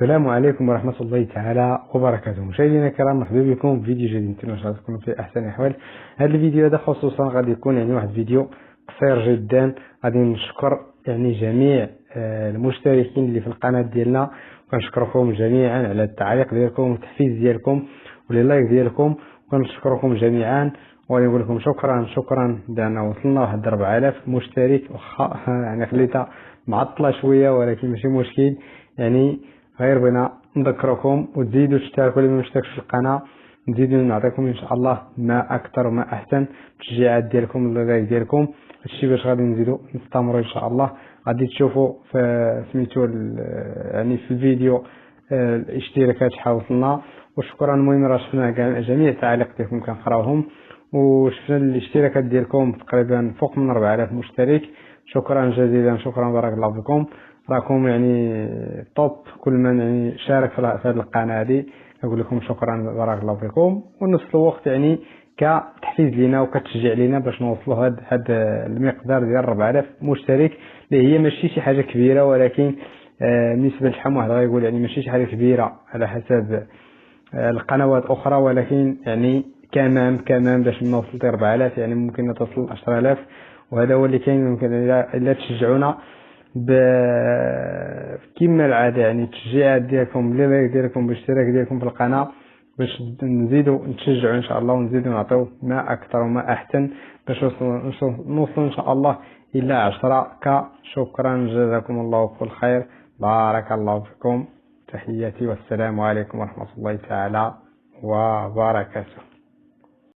السلام عليكم ورحمة الله تعالى وبركاته. مشاهدينا الكرام، مرحبا بكم في فيديو جديد. نتمنى ان شاء الله تكونوا في احسن الاحوال. هذا الفيديو هذا خصوصا غادي يكون واحد فيديو قصير جدا. غادي نشكر جميع المشتركين اللي في القناة ديالنا، كنشكركم جميعا على التعليق ديالكم والتحفيز ديالكم واللايك ديالكم، كنشكركم جميعا ونقول لكم شكرا لان وصلنا واحد 4000 مشترك. واخا خليتها معطله شويه ولكن ماشي مشكل. غير بغينا نذكركم وتزيدوا تشتركوا اللي ما مشتركش في القناه، نزيدوا نعطيكم ان شاء الله ما اكثر وما احسن التشجيعات ديالكم واللايك ديالكم. هادشي باش غادي نزيدوا نستمروا ان شاء الله. غادي تشوفوا في سميتو في الفيديو الاشتراكات شحال وصلنا. وشكرا المهم راه شفنا جميع التعاليق ديالكم كنقراوهم، وشفنا الاشتراكات ديالكم تقريبا فوق من 4000 مشترك. شكرا جزيلا، شكرا بارك الله فيكم. راكم طوب كل من شارك في هذه القناه هذه. نقول لكم شكرا بارك الله فيكم، ونفس الوقت كتحفيز لينا وكتشجيع لينا باش نوصلوا هذا المقدار ديال 4000 مشترك، اللي هي ماشي شي حاجه كبيره، ولكن بالنسبه لشحال واحد غايقول ماشي شي حاجه كبيره على حسب القنوات اخرى، ولكن كمان باش نوصل 4000 ممكن تصل 10000. وهذا هو اللي كاين. ممكن الا تشجعونا كما العاده، التشجيعات ديالكم اللايك ديالكم بالاشتراك ديالكم في القناه، باش نزيدوا نتشجعوا ان شاء الله، ونزيدوا نعطيو ما اكثر وما احسن باش نوصل ان شاء الله الى 10K. شكرا جزاكم الله كل خير، بارك الله فيكم. تحياتي والسلام عليكم ورحمه الله تعالى وبركاته.